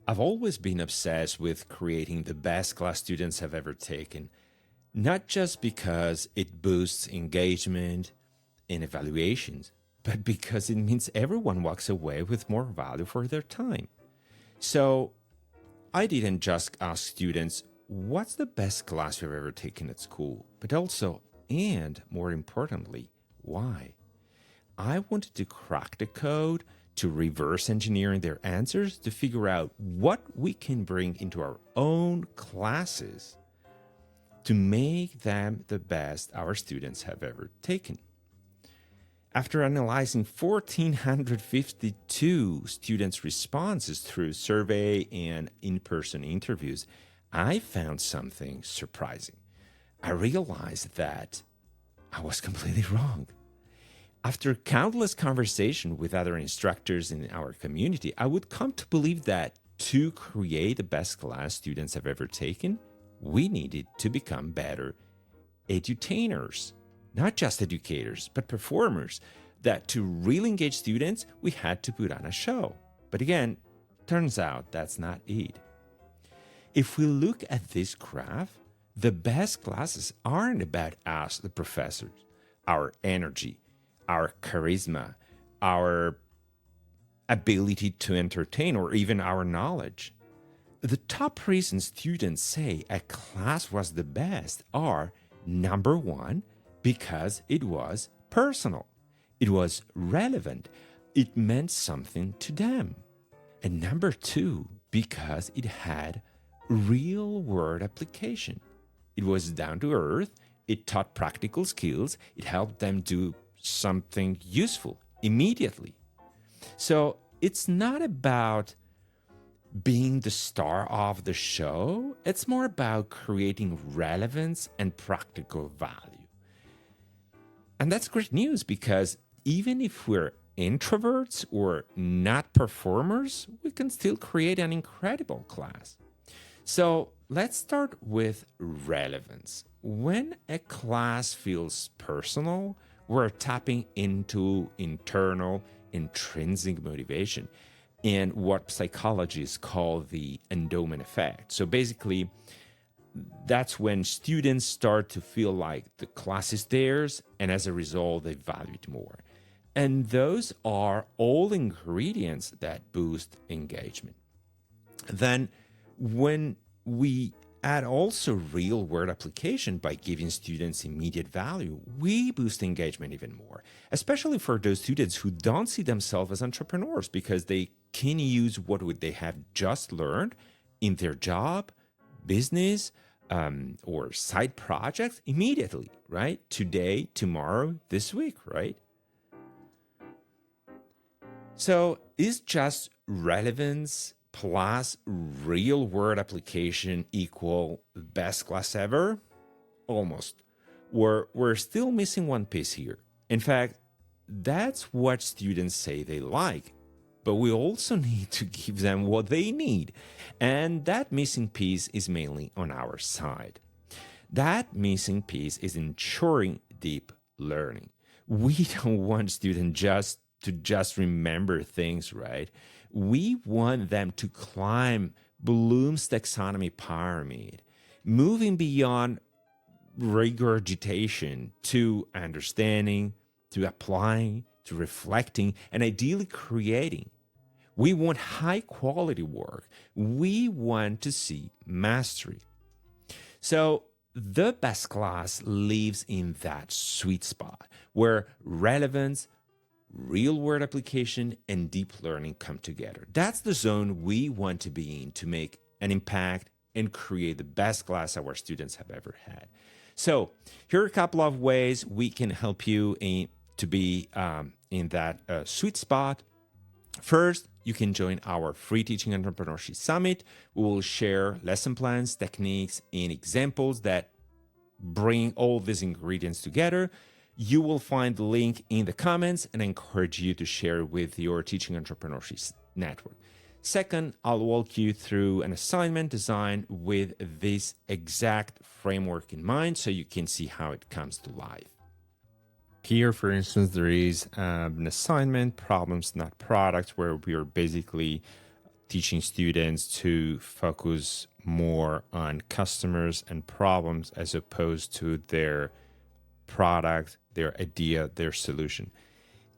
I've always been obsessed with creating the best class students have ever taken, not just because it boosts engagement in evaluations, but because it means everyone walks away with more value for their time. So I didn't just ask students, what's the best class you've ever taken at school, but also, and more importantly, why? I wanted to crack the code to reverse engineering their answers to figure out what we can bring into our own classes to make them the best our students have ever taken. After analyzing 1,452 students' responses through survey and in-person interviews, I found something surprising. I realized that I was completely wrong. After countless conversations with other instructors in our community, I would come to believe that to create the best class students have ever taken, we needed to become better edutainers, not just educators, but performers, that to really engage students, we had to put on a show. But again, turns out that's not it. If we look at this graph, the best classes aren't about us, the professors, our energy, our charisma, our ability to entertain, or even our knowledge. The top reasons students say a class was the best are, number one, because it was personal. It was relevant. It meant something to them. And number two, because it had real-world application. It was down to earth. It taught practical skills. It helped them do something useful immediately. So it's not about being the star of the show. It's more about creating relevance and practical value. And that's great news because even if we're introverts or not performers, we can still create an incredible class. So let's start with relevance. When a class feels personal, we're tapping into internal, intrinsic motivation and what psychologists call the endowment effect. So basically, that's when students start to feel like the class is theirs, and as a result, they value it more. And those are all ingredients that boost engagement. Then, when we add also real-world application by giving students immediate value, we boost engagement even more, especially for those students who don't see themselves as entrepreneurs because they can use what they have just learned in their job, business, or side projects immediately, right? Today, tomorrow, this week, right? So is just relevance plus real-world application equal best class ever? Almost. We're still missing one piece here. In fact, that's what students say they like, but we also need to give them what they need. And that missing piece is mainly on our side. That missing piece is ensuring deep learning. We don't want students to just remember things, right? We want them to climb Bloom's taxonomy pyramid, moving beyond regurgitation to understanding, to applying, to reflecting, and ideally creating. We want high quality work. We want to see mastery. So the best class lives in that sweet spot where relevance, real-world application, and deep learning come together. That's the zone we want to be in to make an impact and create the best class our students have ever had. So here are a couple of ways we can help you to be in that sweet spot. First, you can join our free Teaching Entrepreneurship Summit. We will share lesson plans, techniques, and examples that bring all these ingredients together. You will find the link in the comments, and I encourage you to share with your Teaching Entrepreneurship network. Second, I'll walk you through an assignment designed with this exact framework in mind so you can see how it comes to life. Here, for instance, there is an assignment, Problems Not Products, where we are basically teaching students to focus more on customers and problems as opposed to their product, their idea, their solution.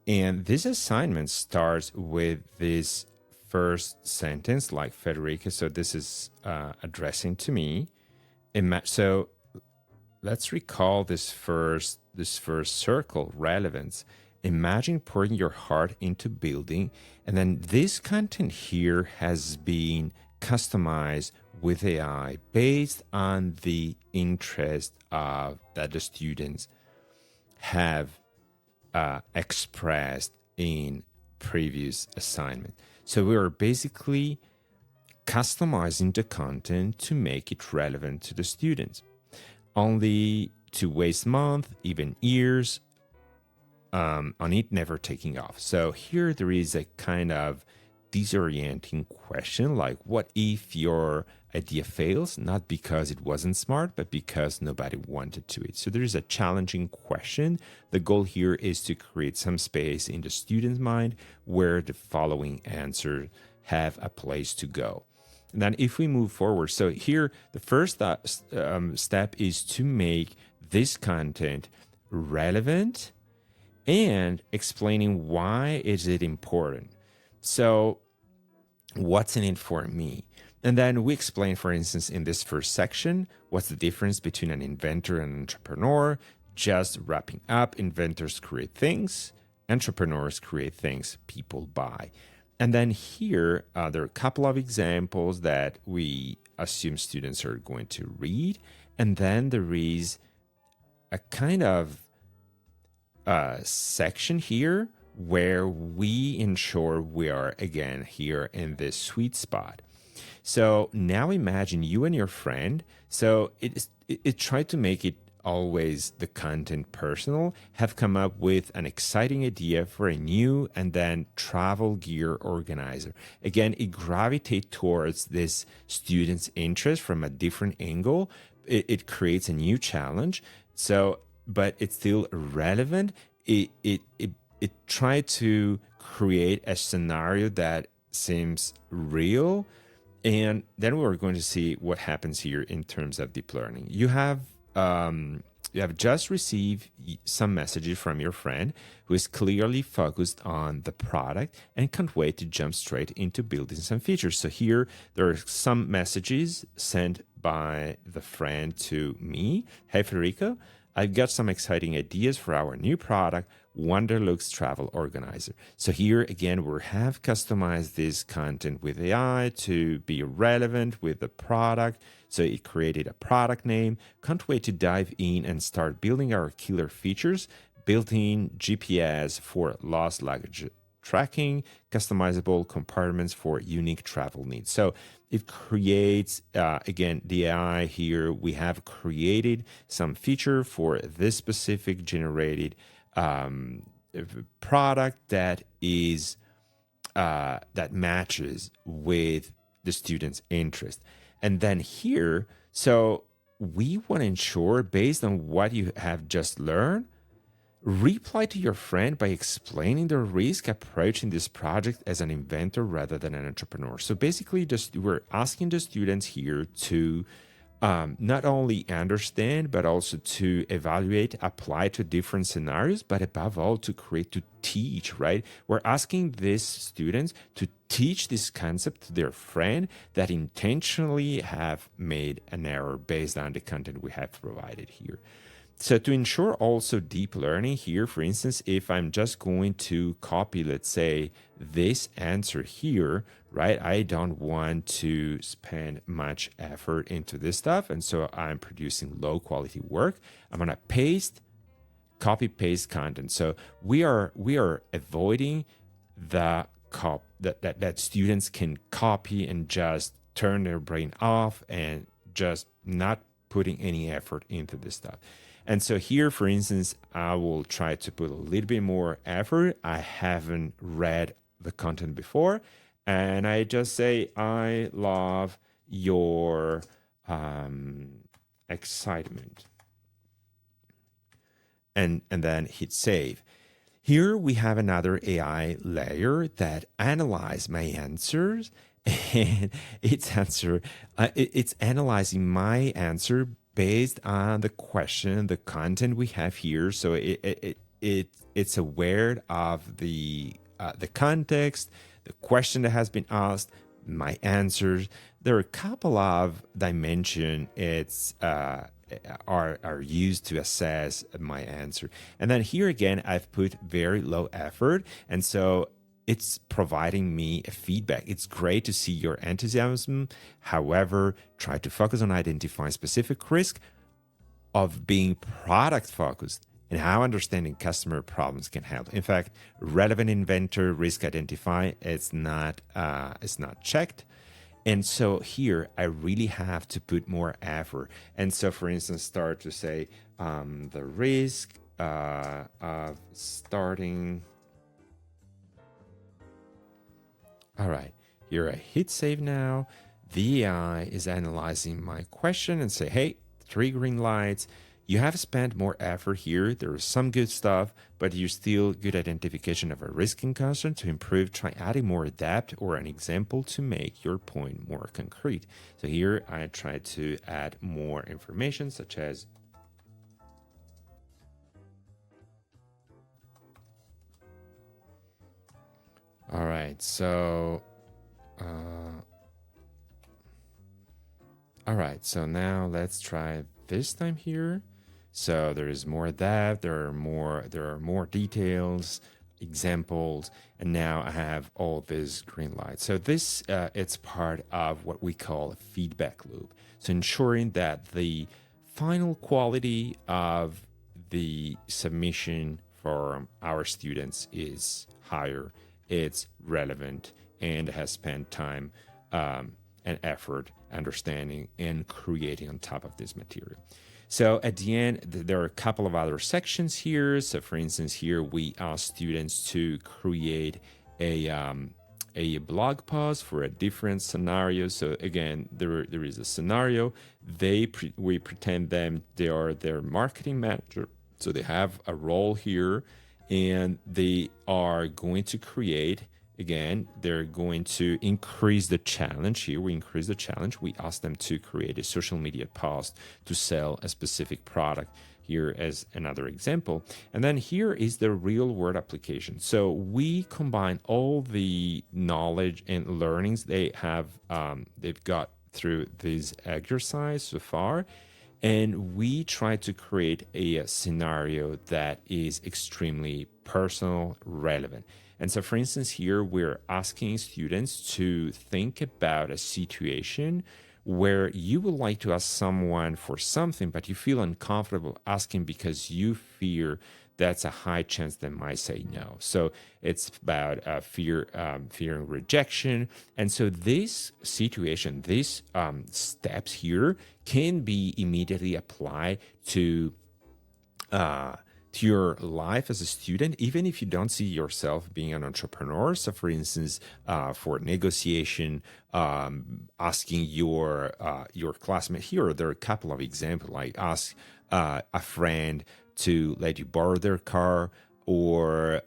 And this assignment starts with this first sentence, like Federica. So this is addressing to me. So let's recall this first circle, relevance. Imagine pouring your heart into building, and then this content here has been customized with AI based on the interest that the students have expressed in previous assignment. So we are basically customizing the content to make it relevant to the students. Only to waste months, even years, on it never taking off. So here there is a kind of disorienting question, like what if your idea fails, not because it wasn't smart, but because nobody wanted to it. So there is a challenging question. The goal here is to create some space in the student's mind where the following answers have a place to go. And then if we move forward, so here the first step is to make this content relevant and explaining why is it important. So what's in it for me? And then we explain, for instance, in this first section, what's the difference between an inventor and an entrepreneur. Just wrapping up, inventors create things, entrepreneurs create things people buy. And then here, there are a couple of examples that we assume students are going to read. And then there is a kind of section here where we ensure we are, again, here in this sweet spot. So now imagine you and your friend. So it tried to make it always the content personal, have come up with an exciting idea for a new and then travel gear organizer. Again, it gravitates towards this student's interest from a different angle. It creates a new challenge. So, but it's still relevant. It tried to create a scenario that seems real. And then we're going to see what happens here in terms of deep learning. You have just received some messages from your friend who is clearly focused on the product and can't wait to jump straight into building some features. So here there are some messages sent by the friend to me. Hey, Federico, I've got some exciting ideas for our new product, Wonderlooks Travel Organizer. So here again, we have customized this content with AI to be relevant with the product. So it created a product name. Can't wait to dive in and start building our killer features, built-in GPS for lost luggage tracking, customizable compartments for unique travel needs. So it creates, again, the AI here, we have created some feature for this specific generated product that is that matches with the student's interest. And then here, so we want to ensure, based on what you have just learned, reply to your friend by explaining the risk approaching this project as an inventor rather than an entrepreneur. So basically, we're asking the students here to not only understand, but also to evaluate, apply to different scenarios, but above all, to teach, right? We're asking these students to teach this concept to their friend that intentionally have made an error based on the content we have provided here. So to ensure also deep learning here, for instance, if I'm just going to copy, let's say, this answer here, right? I don't want to spend much effort into this stuff. And so I'm producing low quality work. I'm going to copy paste content. So we are avoiding that students can copy and just turn their brain off and just not putting any effort into this stuff. And so here, for instance, I will try to put a little bit more effort. I haven't read the content before. And I just say, I love your excitement. And then hit save. Here we have another AI layer that analyzes my answers and it's analyzing my answer based on the question, the content we have here. So it's aware of the context, the question that has been asked, my answers. There are a couple of dimension are used to assess my answer. And then here again, I've put very low effort. And so it's providing me a feedback. It's great to see your enthusiasm. However, try to focus on identifying specific risk of being product focused and how understanding customer problems can help. In fact, relevant inventor risk identify, it's not checked. And so here, I really have to put more effort. And so, for instance, start to say the risk of starting. All right, here I hit save now. The AI is analyzing my question and say, hey, 3 green lights. You have spent more effort here. There is some good stuff, but you still good identification of a risk and concern. To improve, try adding more depth or an example to make your point more concrete. So here I try to add more information, such as all right, so all right, so now let's try this time here. So there is more depth, there are more details, examples, and now I have all this green light. So this it's part of what we call a feedback loop. So ensuring that the final quality of the submission for our students is higher, it's relevant, and has spent time and effort understanding and creating on top of this material. So at the end, there are a couple of other sections here. So for instance, here we ask students to create a blog post for a different scenario. So again, there is a scenario. We pretend they are their marketing manager. So they have a role here, and they are going to create. Again, they're going to increase the challenge here. We increase the challenge. We ask them to create a social media post to sell a specific product here as another example. And then here is the real world application. So we combine all the knowledge and learnings they've got through this exercise so far. And we try to create a scenario that is extremely personal, relevant. And so, for instance, here we're asking students to think about a situation where you would like to ask someone for something, but you feel uncomfortable asking because you fear that's a high chance they might say no. So it's about fearing rejection. And so this situation, these steps here can be immediately applied to your life as a student, even if you don't see yourself being an entrepreneur. So for instance, for negotiation, asking your classmate here, there are a couple of examples, like ask a friend to let you borrow their car, or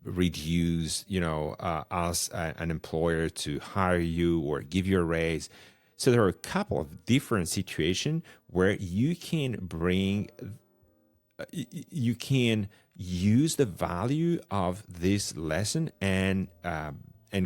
reduce, ask an employer to hire you or give you a raise. So there are a couple of different situations where you can use the value of this lesson and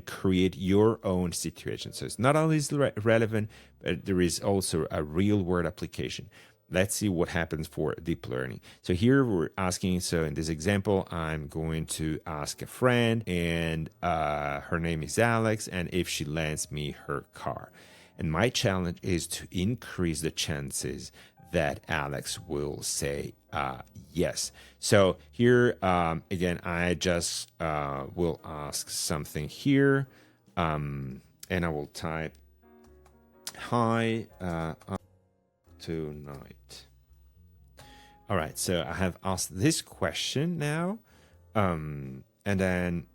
create your own situation. So it's not only relevant, but there is also a real world application. Let's see what happens for deep learning. So here we're asking, so in this example, I'm going to ask a friend, and her name is Alex, and if she lends me her car. And my challenge is to increase the chances that Alex will say yes. So here, again, I just will ask something here, and I will type, hi, tonight. All right, so I have asked this question now, and then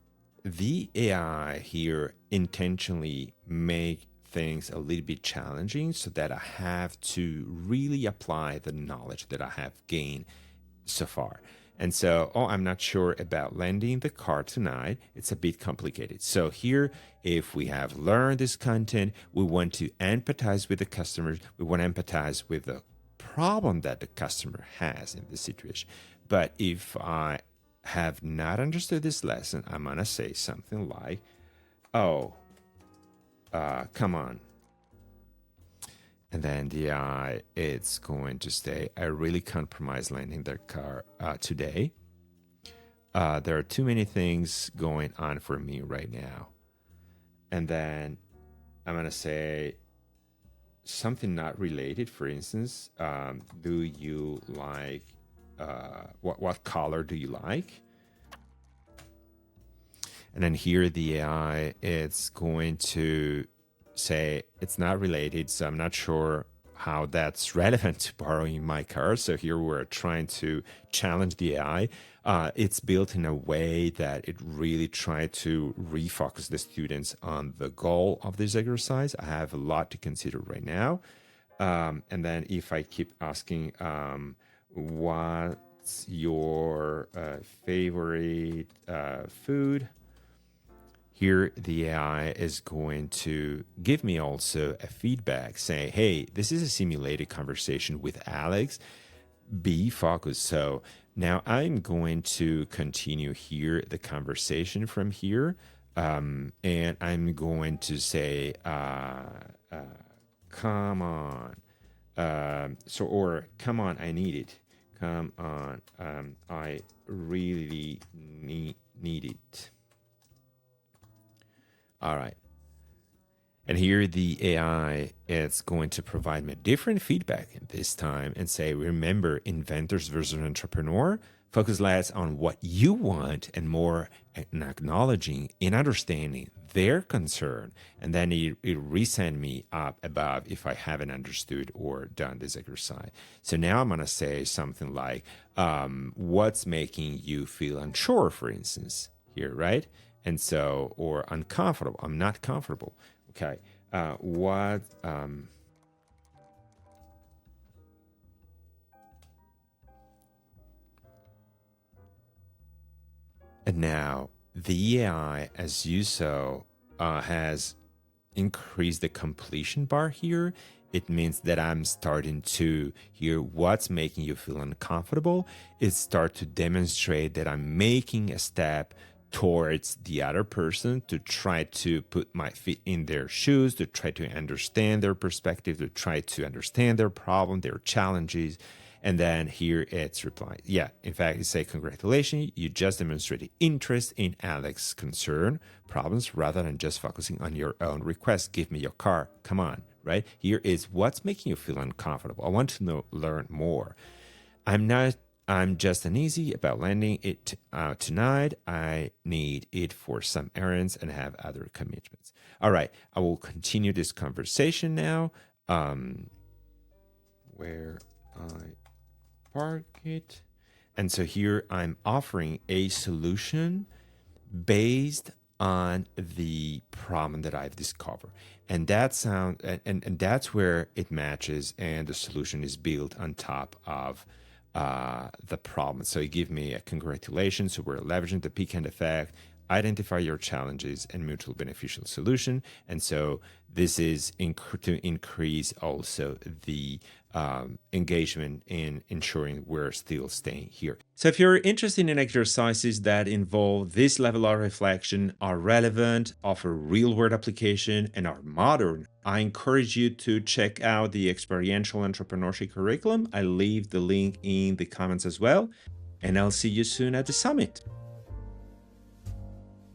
the AI here intentionally make things a little bit challenging so that I have to really apply the knowledge that I have gained so far. And so, oh, I'm not sure about lending the car tonight. It's a bit complicated. So here, if we have learned this content, we want to empathize with the customers. We want to empathize with the problem that the customer has in this situation. But if I have not understood this lesson, I'm going to say something like, oh, come on. And then the I, it's going to say, I really compromise lending their car today. There are too many things going on for me right now. And then I'm going to say something not related. For instance, do you like, what color do you like? And then here the AI, it's going to say it's not related, so I'm not sure how that's relevant to borrowing my car. So here we're trying to challenge the AI. It's built in a way that it really tried to refocus the students on the goal of this exercise. I have a lot to consider right now. And then if I keep asking, what's your favorite food? Here, the AI is going to give me also a feedback saying, hey, this is a simulated conversation with Alex. Be focused. So now I'm going to continue here the conversation from here. And I'm going to say, come on. Or come on, I need it. Come on, I really need it. All right. And here the AI is going to provide me different feedback this time and say, remember, inventors versus entrepreneur, focus less on what you want and more in acknowledging and understanding their concern. And then it resend me up above if I haven't understood or done this exercise. So now I'm going to say something like, what's making you feel unsure, for instance, here, right? And so, or uncomfortable. I'm not comfortable. Okay. And now the AI, as you saw, has increased the completion bar here. It means that I'm starting to hear what's making you feel uncomfortable. It starts to demonstrate that I'm making a step towards the other person to try to put my feet in their shoes, to try to understand their perspective, to try to understand their problem, their challenges. And then here it's replying. Yeah, in fact, it say, congratulations, you just demonstrated interest in Alex's concern, problems, rather than just focusing on your own request. Give me your car. Come on, right? Here is what's making you feel uncomfortable. I want to learn more. I'm just uneasy about lending it tonight. I need it for some errands and have other commitments. All right, I will continue this conversation now. Where I park it. And so here I'm offering a solution based on the problem that I've discovered. And that's where it matches and the solution is built on top of the problem. So you give me a congratulations. So we're leveraging the peak end effect, identify your challenges and mutual beneficial solution. And so this is to increase also the engagement in ensuring we're still staying here. So if you're interested in exercises that involve this level of reflection, are relevant, offer real-world application, and are modern, I encourage you to check out the Experiential Entrepreneurship Curriculum. I leave the link in the comments as well, and I'll see you soon at the summit.